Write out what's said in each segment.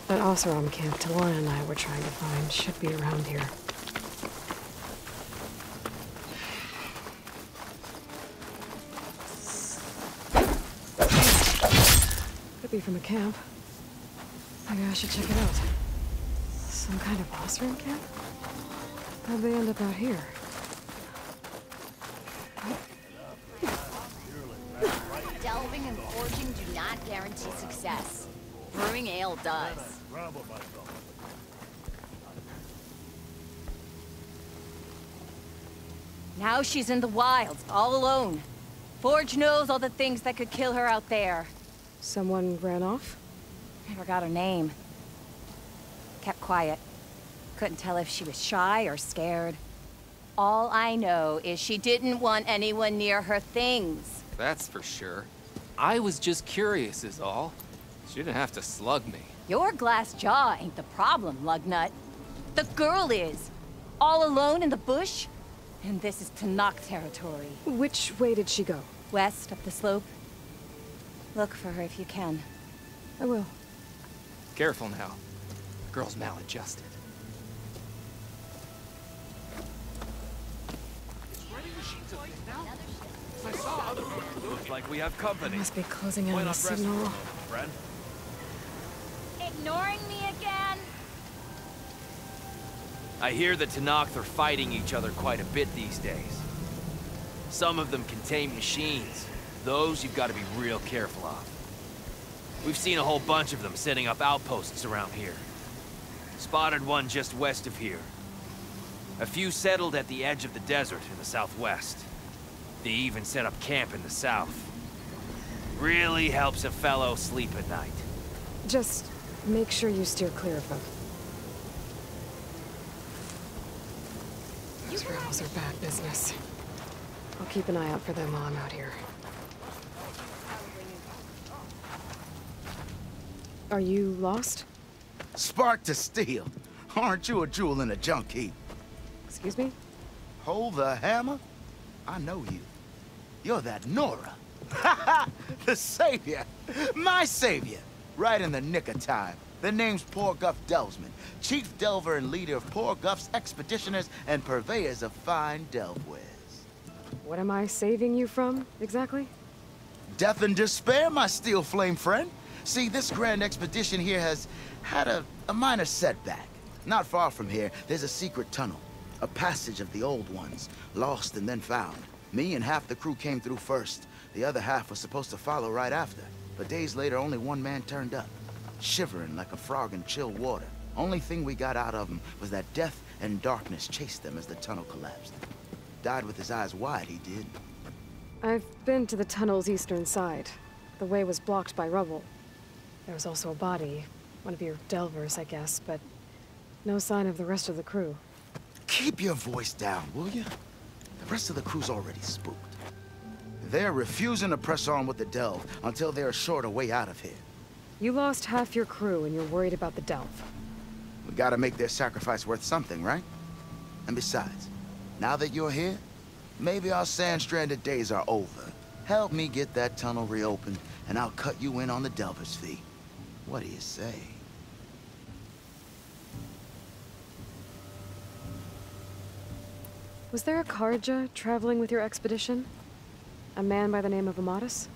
That Oseram camp Talana and I were trying to find should be around here. Could be from a camp. Maybe I should check it out. Some kind of Oseram camp? How'd they end up out here? Delving and forging do not guarantee success. Brewing ale does. Now she's in the wilds, all alone. Forge knows all the things that could kill her out there. Someone ran off? Never got her name. Kept quiet. Couldn't tell if she was shy or scared. All I know is she didn't want anyone near her things. That's for sure. I was just curious is all. She didn't have to slug me. Your glass jaw ain't the problem, Lugnut. The girl is. All alone in the bush. And this is Tenakth territory. Which way did she go? West, up the slope. Look for her if you can. I will. Careful now. The girl's maladjusted. Looks like we have company. Must be closing in on the signal. Friend. Ignoring me again? I hear the Tenakth are fighting each other quite a bit these days. Some of them contain machines. Those you've got to be real careful of. We've seen a whole bunch of them setting up outposts around here. Spotted one just west of here. A few settled at the edge of the desert in the southwest. They even set up camp in the south. Really helps a fellow sleep at night. Just make sure you steer clear of them. Those rebels are bad business. I'll keep an eye out for them while I'm out here. Are you lost? Spark to steel. Aren't you a jewel in a junk heap? Excuse me? Hold the hammer? I know you. You're that Nora. Ha ha! The savior! My savior! Right in the nick of time. The name's Porguff Delvesman, chief delver and leader of Porguff's expeditioners and purveyors of fine delvewares. What am I saving you from, exactly? Death and despair, my steel flame friend. See, this grand expedition here has had a minor setback. Not far from here, there's a secret tunnel. A passage of the old ones, lost and then found. Me and half the crew came through first. The other half was supposed to follow right after. But days later, only one man turned up, shivering like a frog in chill water. Only thing we got out of him was that death and darkness chased them as the tunnel collapsed. Died with his eyes wide, he did. I've been to the tunnel's eastern side. The way was blocked by rubble. There was also a body. One of your delvers, I guess, but no sign of the rest of the crew. Keep your voice down, will you? The rest of the crew's already spooked. They're refusing to press on with the delve until they're assured a way out of here. You lost half your crew and you're worried about the delve. We gotta make their sacrifice worth something, right? And besides, now that you're here, maybe our sand-stranded days are over. Help me get that tunnel reopened, and I'll cut you in on the delver's fee. What do you say? Was there a Carja traveling with your expedition? A man by the name of Amadis?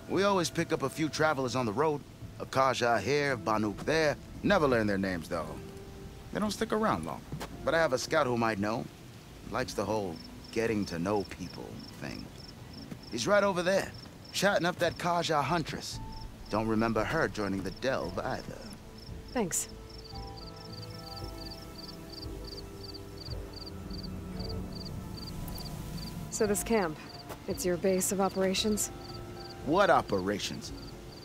We always pick up a few travelers on the road. A Carja here, Banuk there. Never learn their names, though. They don't stick around long. But I have a scout who might know. Likes the whole getting to know people thing. He's right over there, chatting up that Carja huntress. Don't remember her joining the delve either. Thanks. So this camp, it's your base of operations? What operations?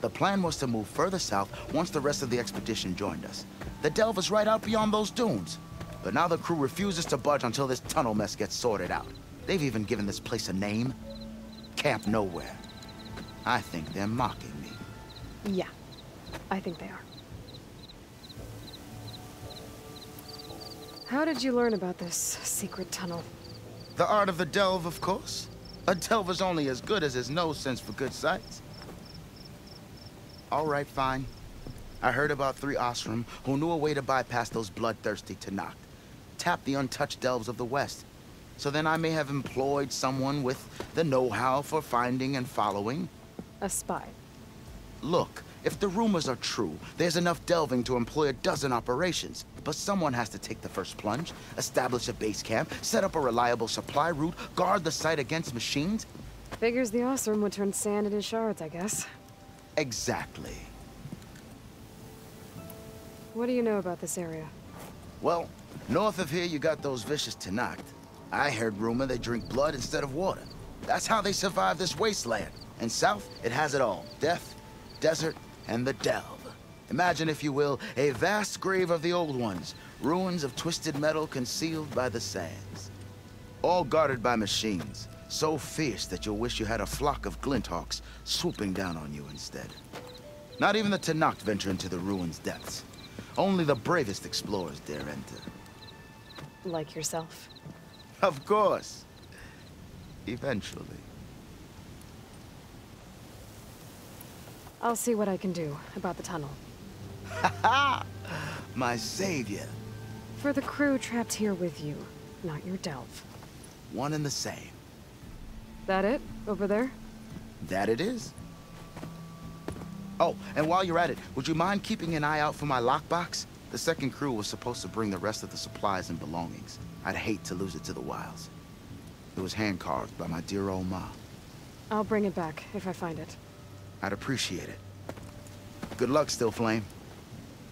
The plan was to move further south once the rest of the expedition joined us. The delve is right out beyond those dunes. But now the crew refuses to budge until this tunnel mess gets sorted out. They've even given this place a name. Camp Nowhere. I think they're mocking me. Yeah, I think they are. How did you learn about this secret tunnel? The art of the delve, of course. A delver's only as good as his nose sense for good sights. All right, fine. I heard about 3 Osram who knew a way to bypass those bloodthirsty Tenakth. Tap the untouched delves of the West. So then I may have employed someone with the know-how for finding and following. A spy. Look, if the rumors are true, there's enough delving to employ a dozen operations. But someone has to take the first plunge, establish a base camp, set up a reliable supply route, guard the site against machines. Figures the Osram would turn sand into shards, I guess. Exactly. What do you know about this area? Well, north of here you got those vicious Tenakth. I heard rumor they drink blood instead of water. That's how they survive this wasteland. And south, it has it all. Death, desert, and the delve. Imagine, if you will, a vast grave of the old ones. Ruins of twisted metal concealed by the sands. All guarded by machines. So fierce that you'll wish you had a flock of glinthawks swooping down on you instead. Not even the Tenakth venture into the ruins' depths. Only the bravest explorers dare enter. Like yourself. Of course. Eventually. I'll see what I can do about the tunnel. Ha-ha! My savior. For the crew trapped here with you, not your delve. One and the same. That it? Over there? That it is. Oh, and while you're at it, would you mind keeping an eye out for my lockbox? The second crew was supposed to bring the rest of the supplies and belongings. I'd hate to lose it to the wilds. It was hand-carved by my dear old ma. I'll bring it back if I find it. I'd appreciate it. Good luck, Still Flame.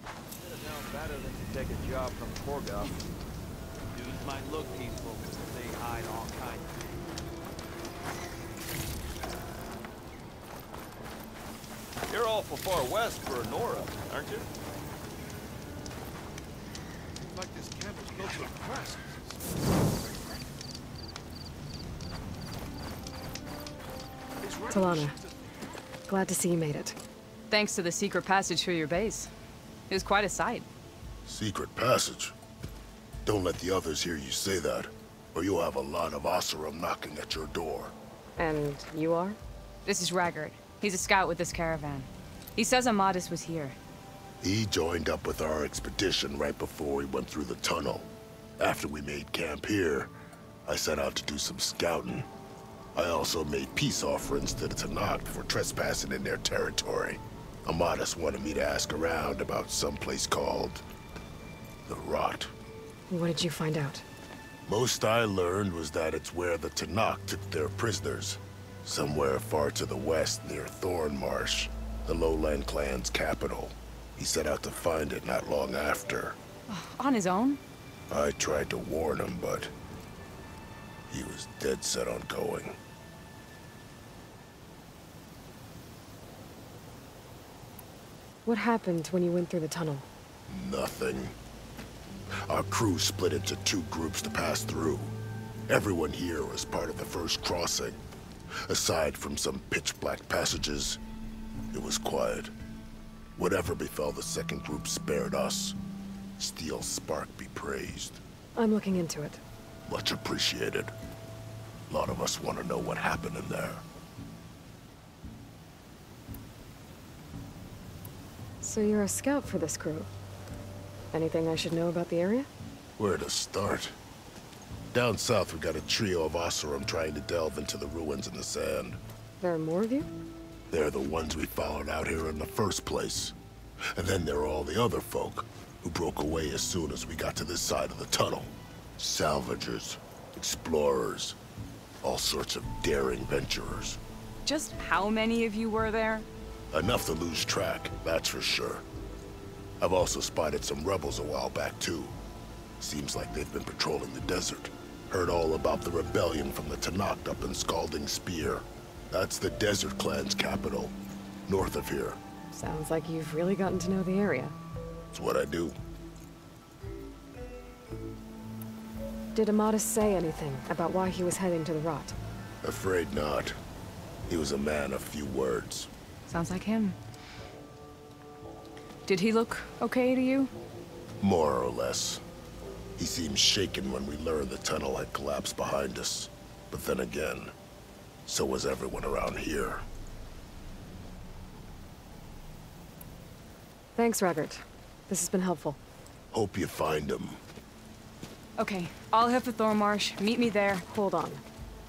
Should have known better than to take a job from Torgoth. Dudes might look peaceful, but they hide all kinds of things. You're awful far west for Nora, aren't you? Seems like this camp is built to impress. Talana, glad to see you made it. Thanks to the secret passage through your base. It was quite a sight. Secret passage? Don't let the others hear you say that, or you'll have a lot of Oseram knocking at your door. And you are? This is Raggard. He's a scout with this caravan. He says Amadis was here. He joined up with our expedition right before we went through the tunnel. After we made camp here, I set out to do some scouting. I also made peace offerings to the Tenakth for trespassing in their territory. Amadis wanted me to ask around about some place called the Rot. What did you find out? Most I learned was that it's where the Tenakth took their prisoners. Somewhere far to the west near Thornmarsh, the Lowland clan's capital. He set out to find it not long after. On his own? I tried to warn him, but he was dead set on going. What happened when you went through the tunnel? Nothing. Our crew split into 2 groups to pass through. Everyone here was part of the first crossing. Aside from some pitch-black passages, it was quiet. Whatever befell the second group spared us. Steel Spark be praised. I'm looking into it. Much appreciated. A lot of us want to know what happened in there. So you're a scout for this crew? Anything I should know about the area? Where to start? Down south, we got a trio of Oseram trying to delve into the ruins in the sand. There are more of you? They're the ones we followed out here in the first place. And then there are all the other folk, who broke away as soon as we got to this side of the tunnel. Salvagers, explorers, all sorts of daring venturers. Just how many of you were there? Enough to lose track, that's for sure. I've also spotted some rebels a while back, too. Seems like they've been patrolling the desert. Heard all about the rebellion from the Tenakth up in Scalding Spear. That's the Desert Clan's capital, north of here. Sounds like you've really gotten to know the area. It's what I do. Did Amadis say anything about why he was heading to the Rot? Afraid not. He was a man of few words. Sounds like him. Did he look okay to you? More or less. He seemed shaken when we learned the tunnel had collapsed behind us. But then again, so was everyone around here. Thanks, Raggart. This has been helpful. Hope you find him. Okay, I'll head for Thornmarsh. Meet me there. Hold on.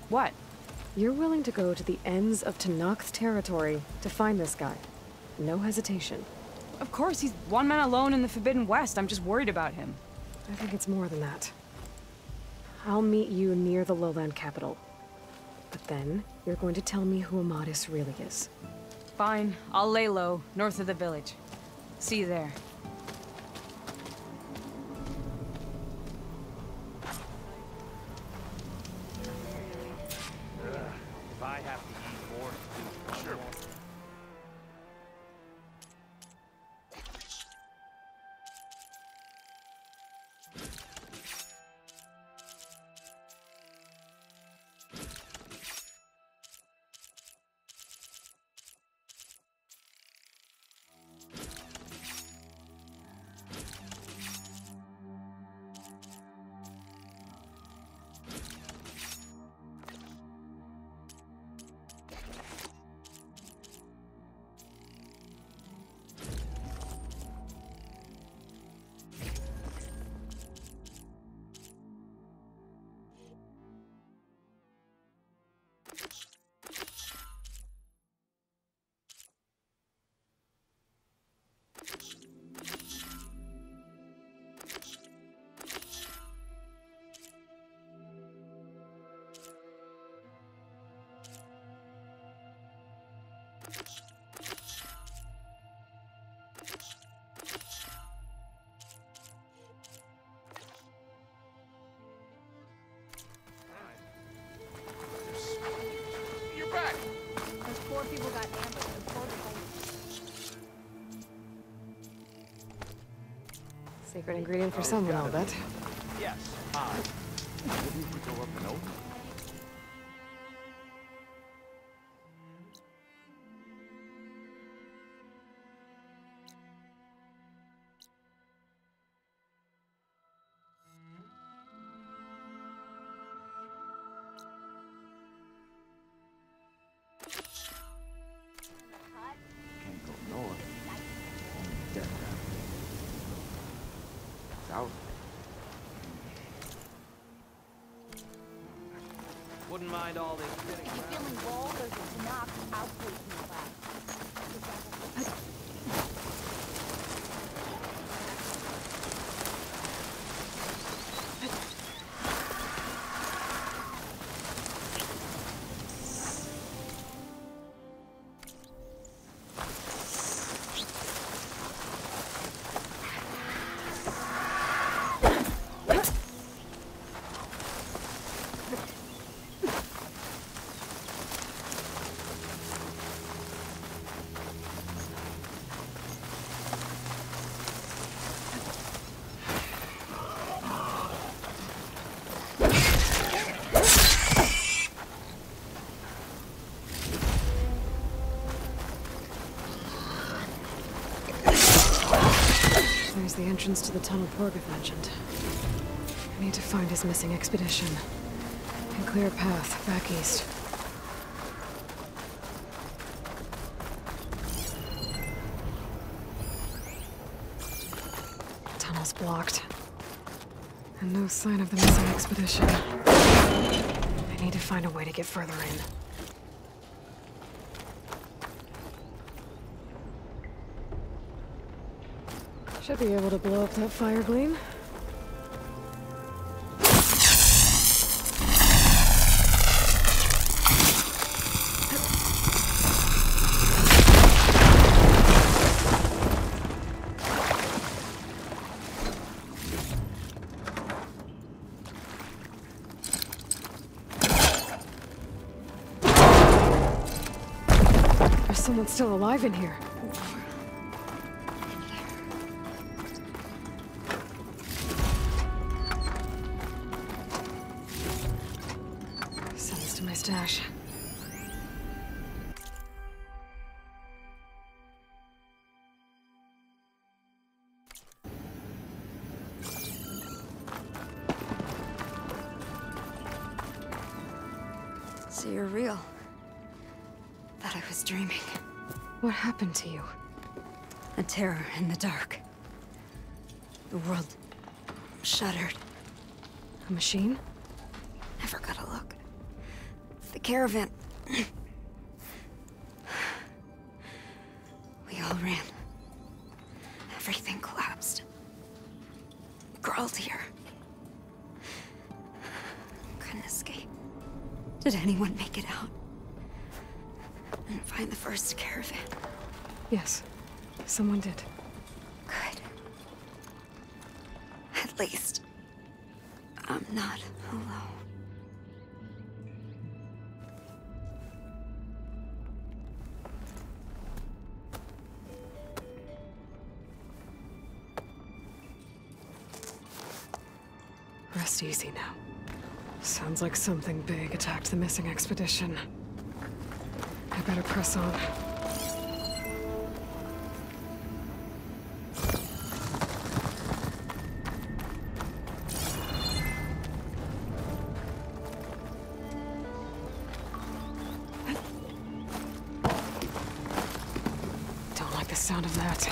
What? You're willing to go to the ends of Tenakth territory to find this guy. No hesitation. Of course, he's one man alone in the Forbidden West. I'm just worried about him. I think it's more than that. I'll meet you near the lowland capital. But then, you're going to tell me who Amadis really is. Fine, I'll lay low, north of the village. See you there. If I have to eat more food, sure. You're back. Those poor people got ambushed and forced. Secret ingredient for someone, I'll bet. Yes, I. Wouldn't we go up and open? Can't go north. Only death down here. South. Wouldn't mind all this spinning If you're around. feeling bold, there's a Tenakth outpost nearby. There's the entrance to the tunnel Porgoff mentioned. I need to find his missing expedition. And clear a path back east. Tunnel's blocked. And no sign of the missing expedition. I need to find a way to get further in. Should be able to blow up that fire gleam. There's someone still alive in here. Sends to my stash. So you're real. Thought I was dreaming. What happened to you? A terror in the dark. The world shuddered. A machine? Never got a look. The caravan. We all ran. Everything collapsed. Crawled here. Couldn't escape. Did anyone make it out? And find the first caravan? Yes. Someone did. Good. At least, I'm not alone. Rest easy now. Sounds like something big attacked the missing expedition. I better press on. Don't like the sound of that.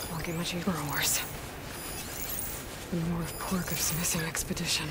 Won't get much easier or worse. And more of Porgoff's missing expedition.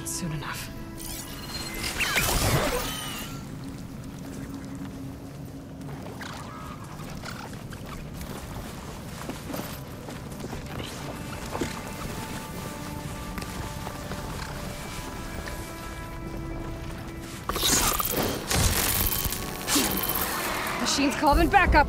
soon enough. Machine's calling backup!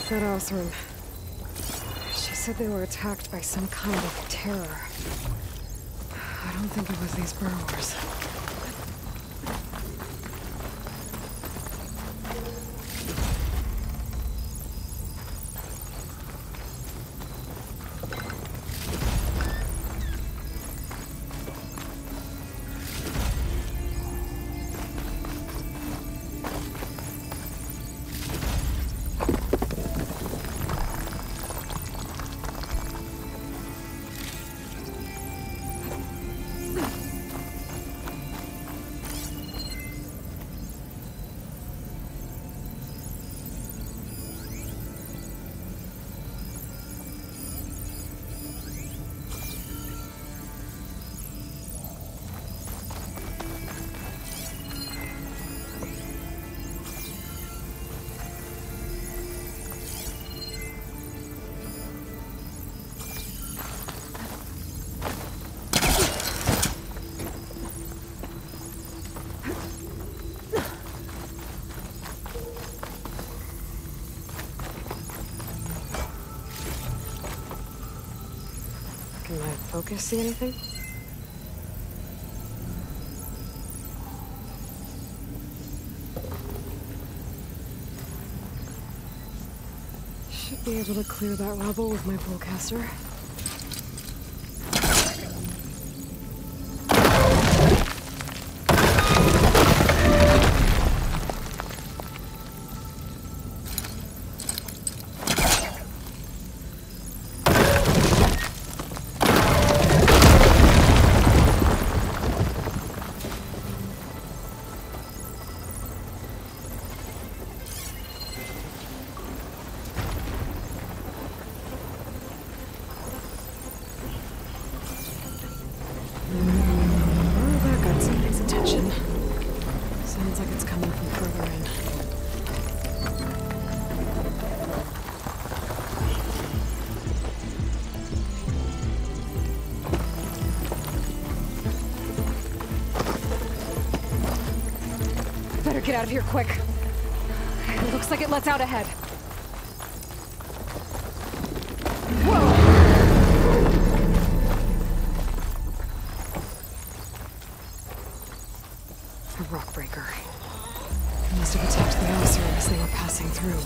That Othram. She said they were attacked by some kind of terror. I don't think it was these burrowers. Can my focus see anything? Should be able to clear that rubble with my bowcaster. Get out of here quick. It looks like it lets out ahead. Whoa! A rock breaker. It must have attacked the Alistair as they were passing through.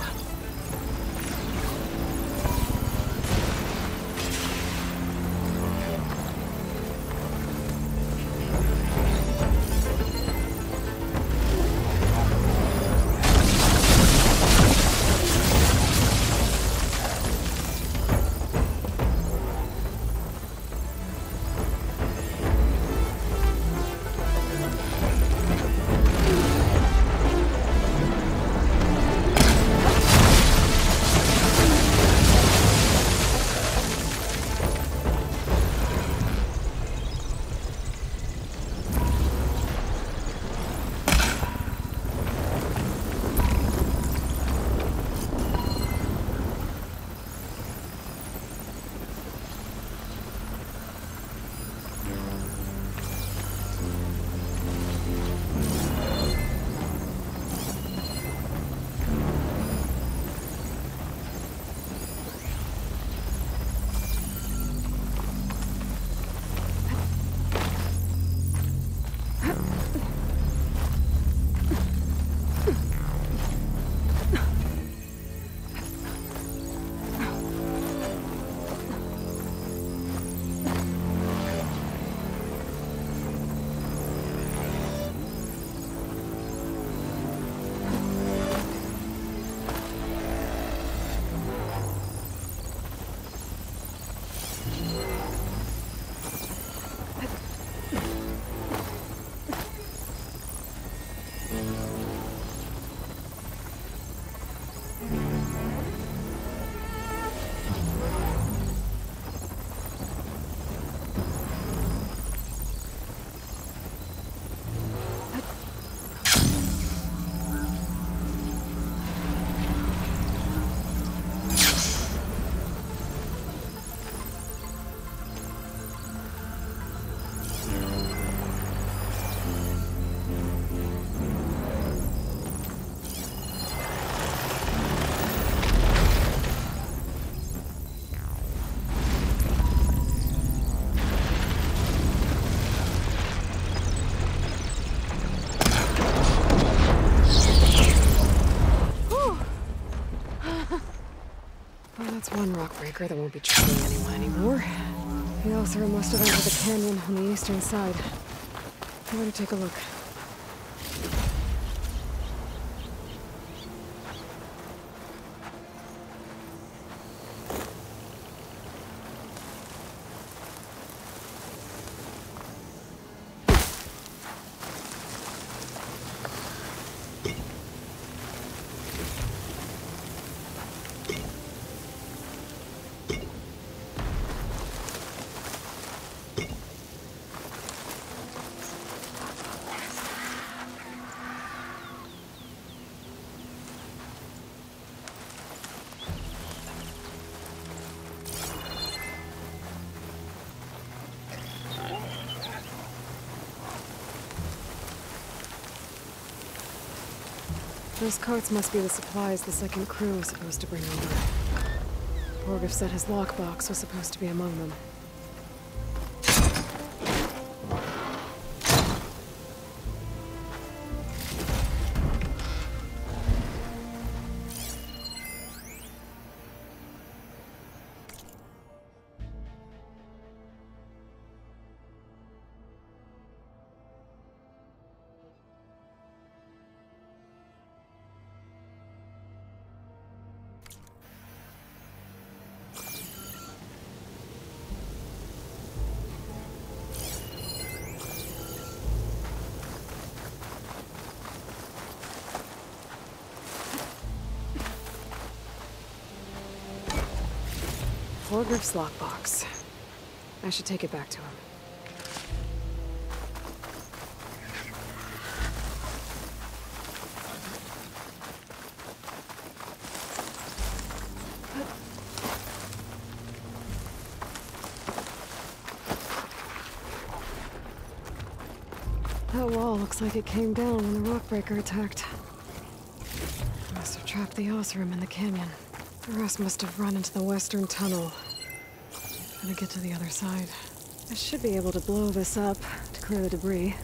That's one rock breaker that won't be troubling anyone anymore. The Othra must have entered the canyon on the eastern side. I better take a look. Those carts must be the supplies the second crew was supposed to bring over. Borgif said his lockbox was supposed to be among them. Borgif's lockbox. I should take it back to him. That wall looks like it came down when the Rockbreaker attacked. Must have trapped the Osram in the canyon. The rest must have run into the western tunnel. Gonna get to the other side. I should be able to blow this up to clear the debris.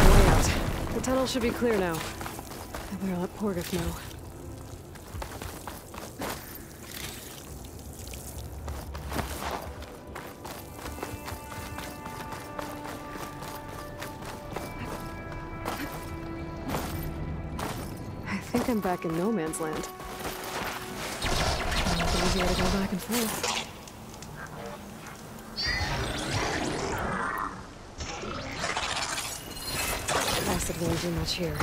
Way out. The tunnel should be clear now. I better let Porgif know. I think I'm back in no man's land. It's easier to go back and forth. Acid won't do much here.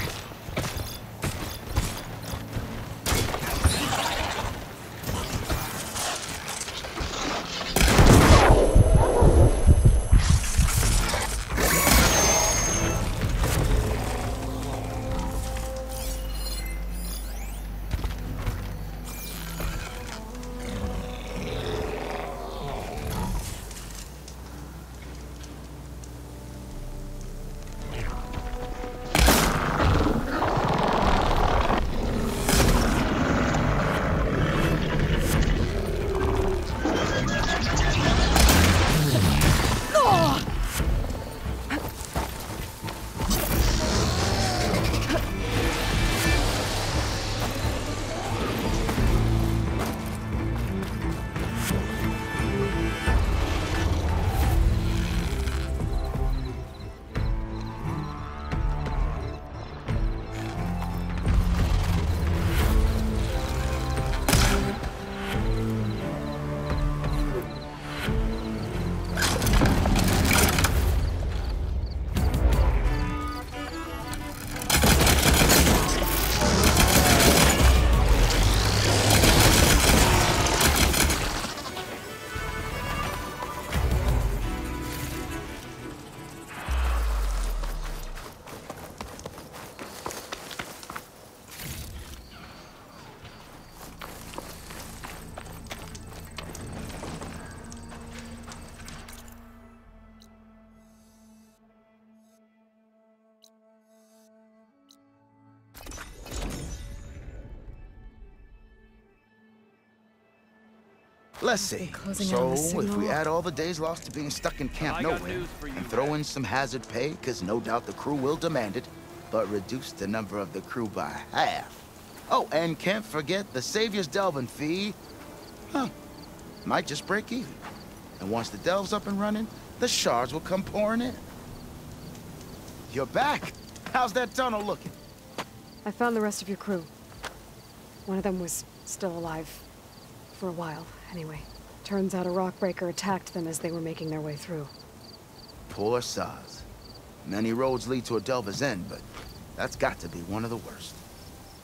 Let's see. Closing in So, on the if we signal. add all the days lost to being stuck in Camp Nowhere, and throw in some hazard pay, because no doubt the crew will demand it, but reduce the number of the crew by half. Oh, and can't forget the Savior's delving fee. Huh. Might just break even. And once the delve's up and running, the shards will come pouring in. You're back. How's that tunnel looking? I found the rest of your crew. One of them was still alive. For a while, anyway. Turns out a Rockbreaker attacked them as they were making their way through. Poor Saz. Many roads lead to a Delver's End, but that's got to be one of the worst.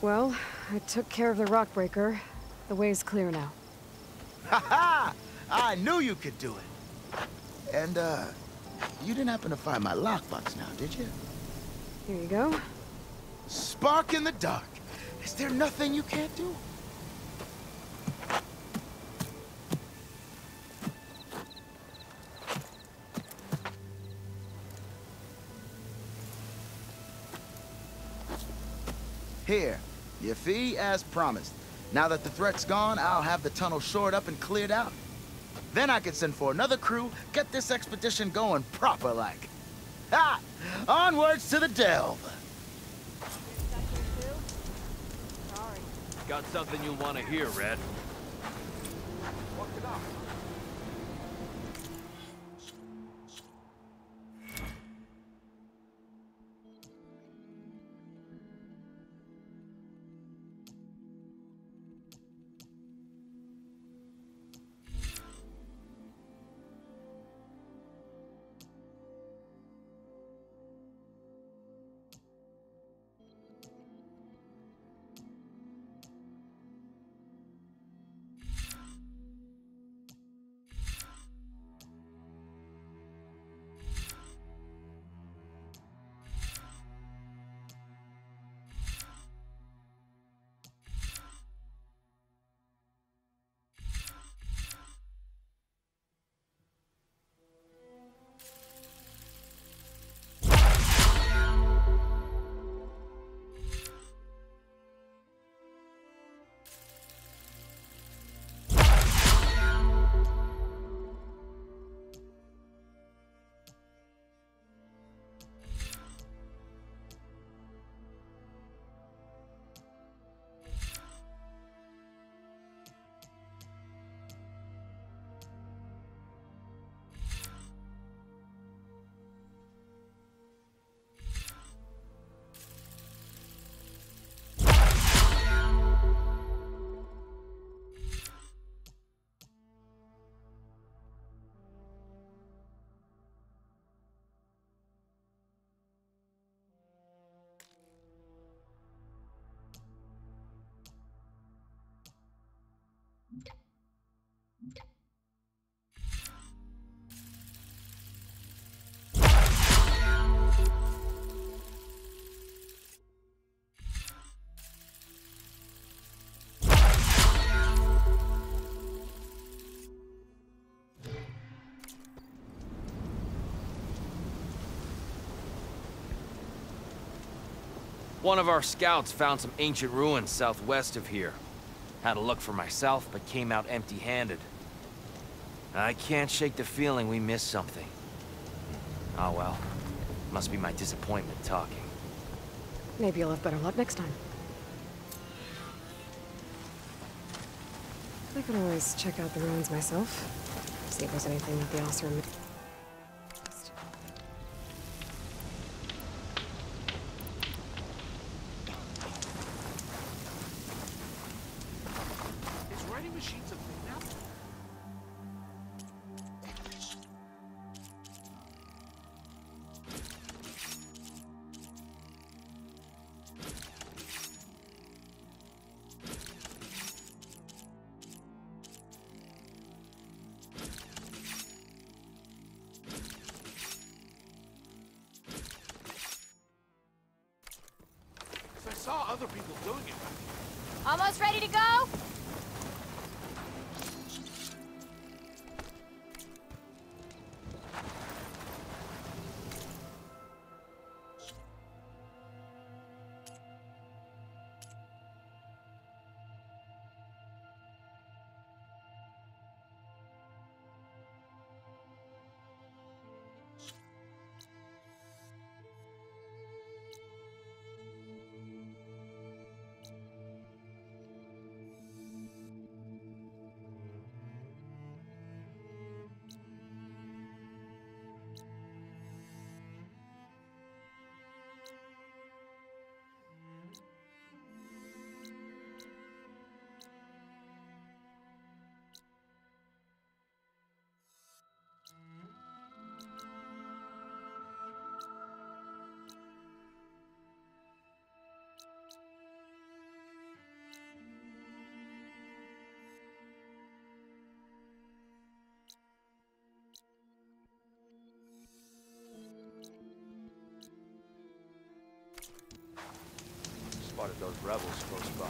Well, I took care of the Rockbreaker. The way's clear now. Ha-ha! I knew you could do it. And, you didn't happen to find my lockbox now, did you? Here you go. Spark in the dark. Is there nothing you can't do? Here, your fee as promised. Now that the threat's gone, I'll have the tunnel shored up and cleared out. Then I can send for another crew, get this expedition going proper-like. Ha! Onwards to the delve! Got something you'll want to hear, Red. One of our scouts found some ancient ruins southwest of here. Had a look for myself, but came out empty-handed. I can't shake the feeling we missed something. Oh well. Must be my disappointment talking. Maybe you'll have better luck next time. I could always check out the ruins myself. See if there's anything that the Oseram... Is writing machines a thing now? I saw other people doing it. Almost ready to go? Spotted those rebels close by.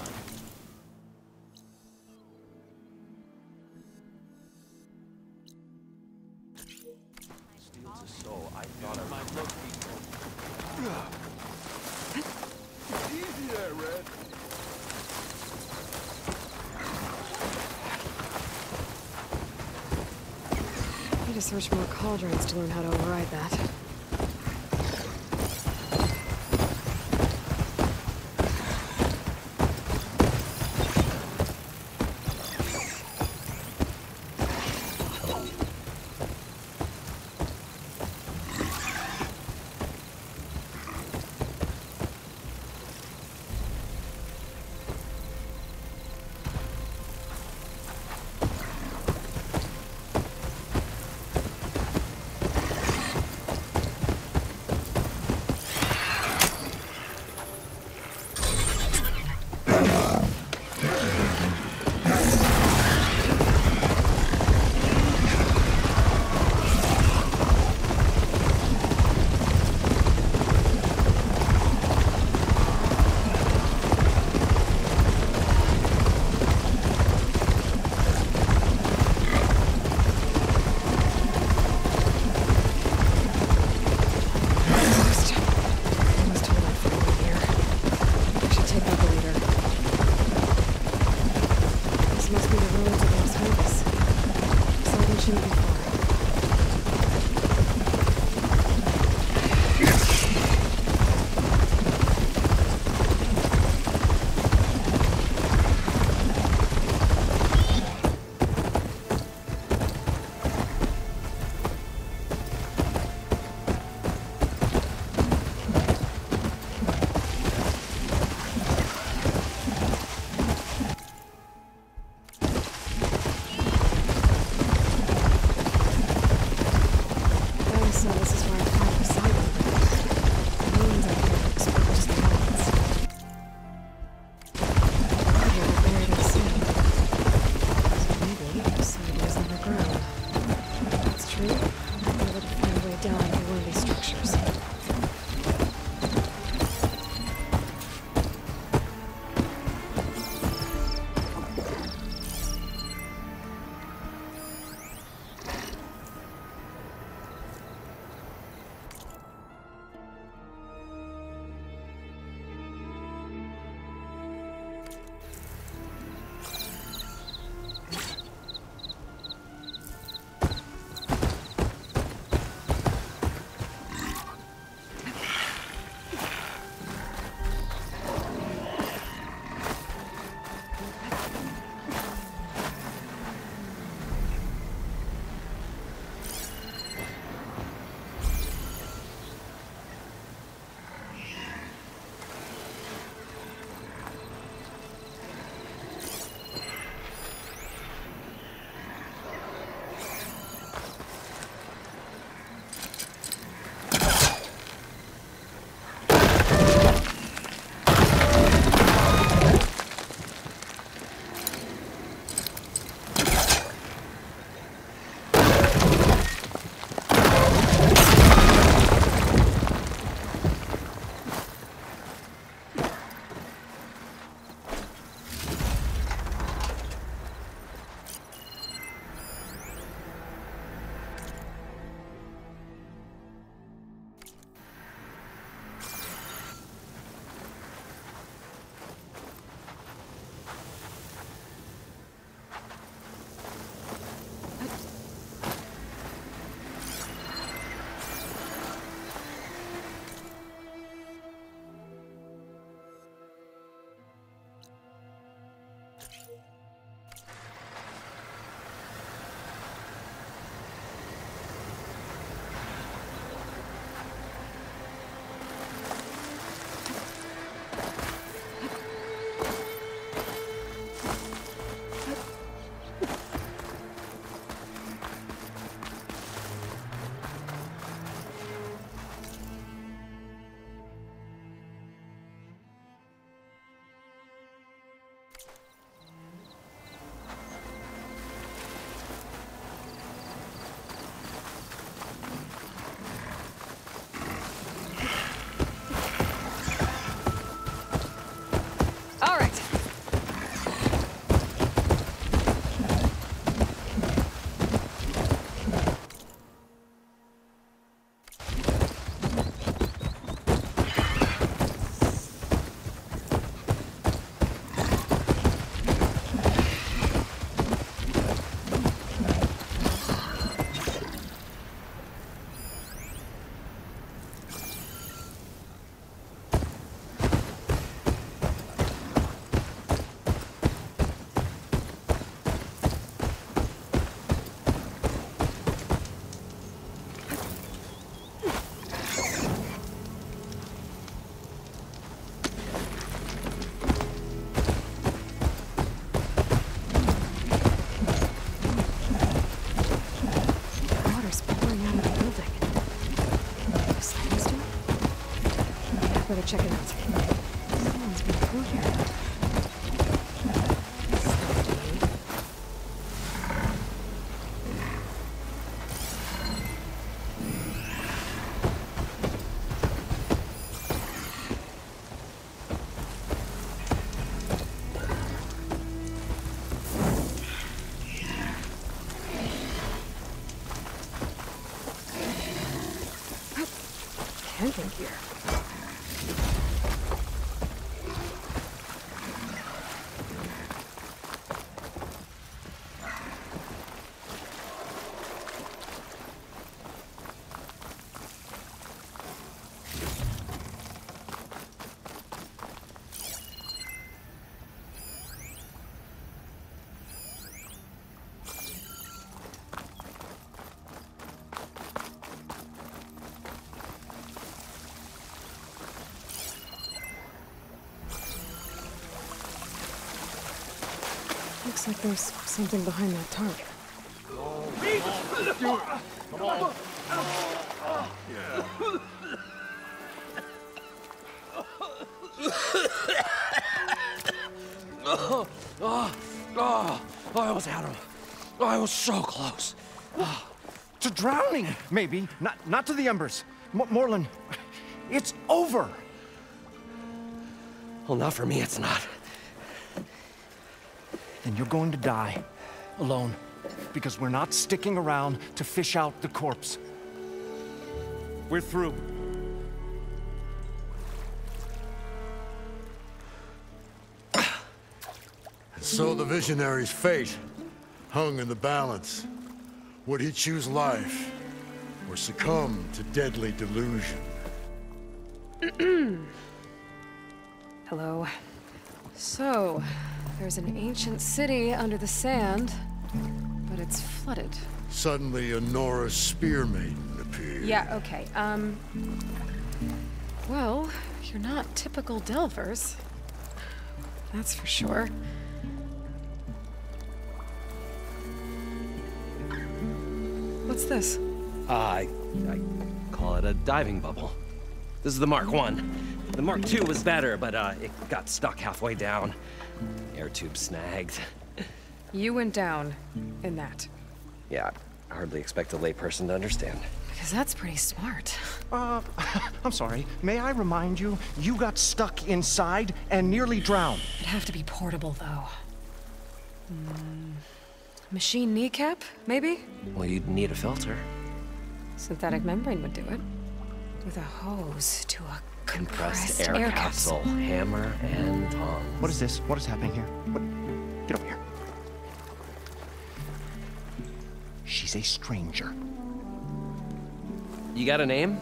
Steals a soul. I thought I might look people. Easy there, Red. I need to search more cauldrons to learn how to override that. check it out. Someone's been through here. Camping gear. Looks like there's something behind that tarp. I almost had him. I was so close. To drowning, maybe. Not to the embers. Morlund, it's over. Well, not for me, it's not. Then you're going to die. Alone. Because we're not sticking around to fish out the corpse. We're through. So the visionary's fate hung in the balance. Would he choose life or succumb to deadly delusion? Hello. So, there's an ancient city under the sand, but it's flooded. Suddenly, a Nora spear maiden appeared. Yeah, okay. Well, you're not typical Delvers. That's for sure. What's this? I call it a diving bubble. This is the Mark I. The Mark II was better, but it got stuck halfway down. Air tube snagged. You went down in that. Yeah, I hardly expect a layperson to understand. Because that's pretty smart. I'm sorry. May I remind you, you got stuck inside and nearly drowned. It'd have to be portable, though. Machine kneecap, maybe? Well, you'd need a filter. Synthetic membrane would do it. With a hose to a compressed air capsule. Hammer and tongs. What is this? What is happening here? What? Get over here. She's a stranger. You got a name?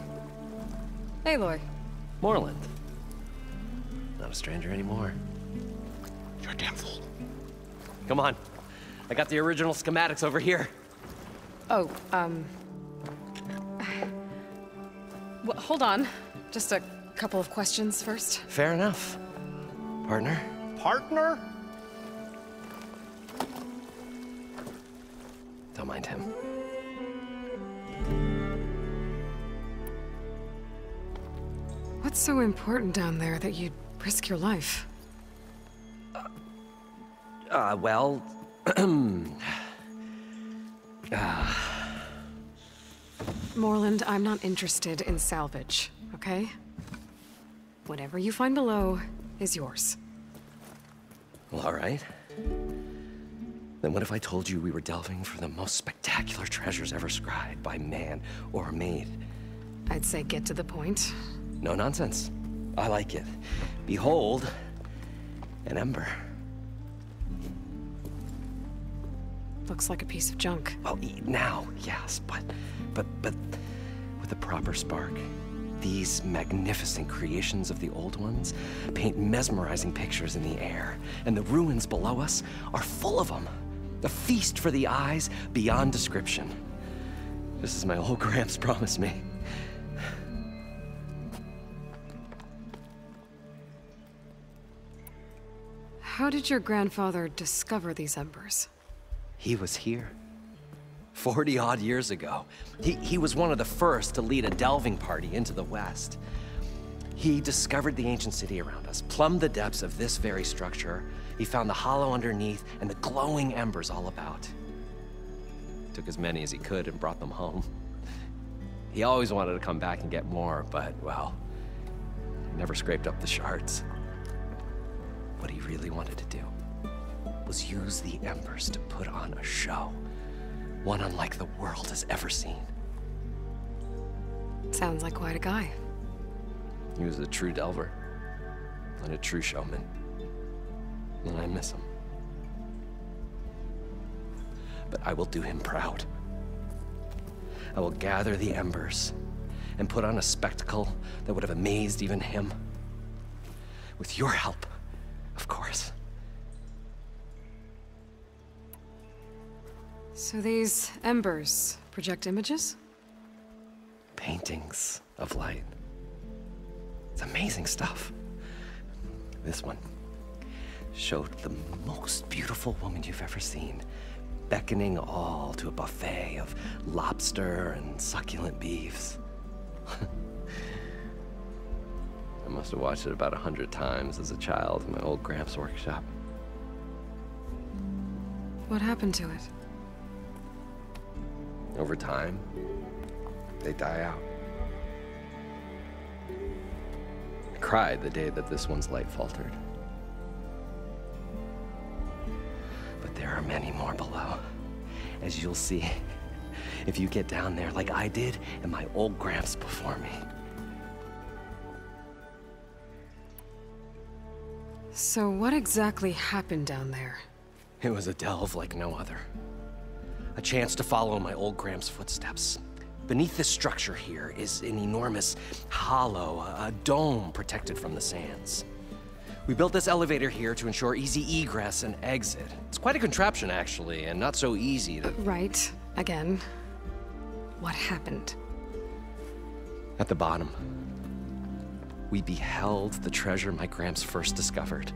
Aloy. Morlund. Not a stranger anymore. You're a damn fool. Come on. I got the original schematics over here. Oh, well, hold on. Just a couple of questions first. Fair enough. Partner? Partner? Don't mind him. What's so important down there that you'd risk your life? Well... Morlund, I'm not interested in salvage, okay? Whatever you find below is yours. Well, all right. Then what if I told you we were delving for the most spectacular treasures ever scribed by man or maid? I'd say get to the point. No nonsense. I like it. Behold, an ember. Looks like a piece of junk. Well, now, yes, but with a proper spark. These magnificent creations of the old ones paint mesmerizing pictures in the air, and the ruins below us are full of them. A feast for the eyes beyond description. Just as my old Gramps promised me. How did your grandfather discover these embers? He was here. 40-odd years ago. He was one of the first to lead a delving party into the West. He discovered the ancient city around us, plumbed the depths of this very structure. He found the hollow underneath and the glowing embers all about. Took as many as he could and brought them home. He always wanted to come back and get more, but, well, he never scraped up the shards. What he really wanted to do was use the embers to put on a show, one unlike the world has ever seen. Sounds like quite a guy. He was a true delver, and a true showman. And I miss him. But I will do him proud. I will gather the embers and put on a spectacle that would have amazed even him. With your help, of course. So these embers project images? Paintings of light. It's amazing stuff. This one showed the most beautiful woman you've ever seen, beckoning all to a buffet of lobster and succulent beefs. I must have watched it about 100 times as a child in my old Gramps' workshop. What happened to it? Over time, they die out. I cried the day that this one's light faltered. But there are many more below, as you'll see if you get down there like I did and my old Gramps before me. So what exactly happened down there? It was a delve like no other. A chance to follow my old Gramps' footsteps. Beneath this structure here is an enormous hollow, a dome protected from the sands. We built this elevator here to ensure easy egress and exit. It's quite a contraption, actually, and not so easy to... Right. Again. What happened? At the bottom, we beheld the treasure my Gramps first discovered.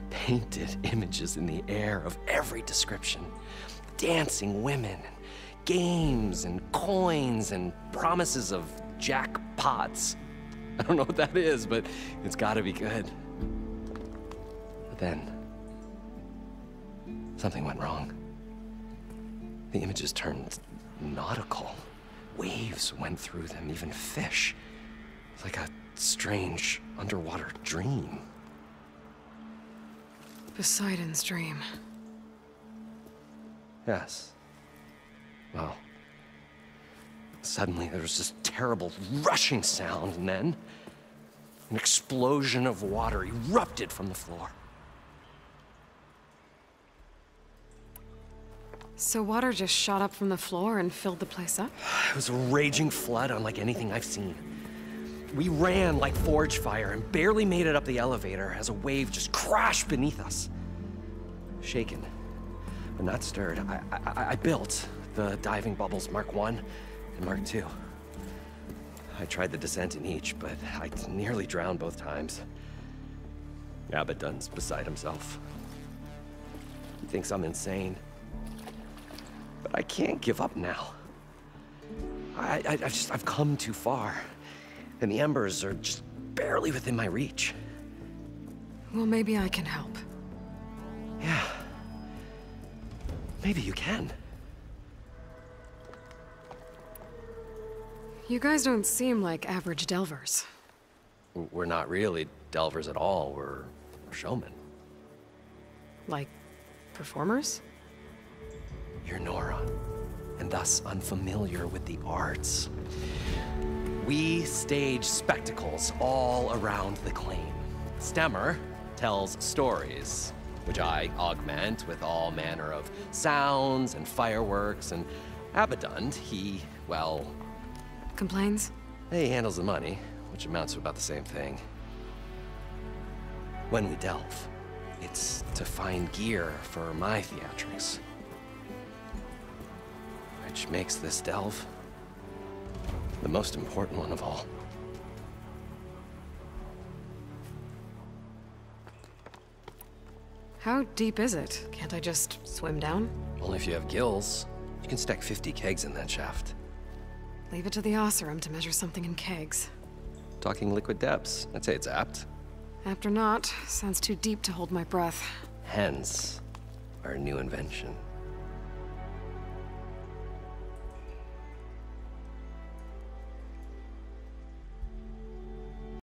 Painted images in the air of every description. Dancing women, games and coins and promises of jackpots. I don't know what that is, but it's gotta be good. But then, something went wrong. The images turned nautical. Waves went through them, even fish. Like a strange underwater dream. Poseidon's dream. Yes. Well, suddenly there was this terrible rushing sound, and then an explosion of water erupted from the floor. So water just shot up from the floor and filled the place up? It was a raging flood unlike anything I've seen. We ran like forge fire and barely made it up the elevator as a wave just crashed beneath us. Shaken, but not stirred, I built the diving bubbles Mark I and Mark II. I tried the descent in each, but I nearly drowned both times. Abaddon's beside himself. He thinks I'm insane. But I can't give up now. I've come too far. And the embers are just barely within my reach. Well, maybe I can help. Yeah. Maybe you can. You guys don't seem like average delvers. We're not really delvers at all. We're showmen. Like, performers? You're Nora, and thus unfamiliar with the arts. We stage spectacles all around the claim. Stemmer tells stories, which I augment with all manner of sounds and fireworks, and Abaddon, he, well... Complains? He handles the money, which amounts to about the same thing. When we delve, it's to find gear for my theatrics. Which makes this delve the most important one of all. How deep is it? Can't I just swim down? Only if you have gills. You can stack 50 kegs in that shaft. Leave it to the Oseram to measure something in kegs. talking liquid depths. I'd say it's apt. Apt or not, sounds too deep to hold my breath. Hence, our new invention.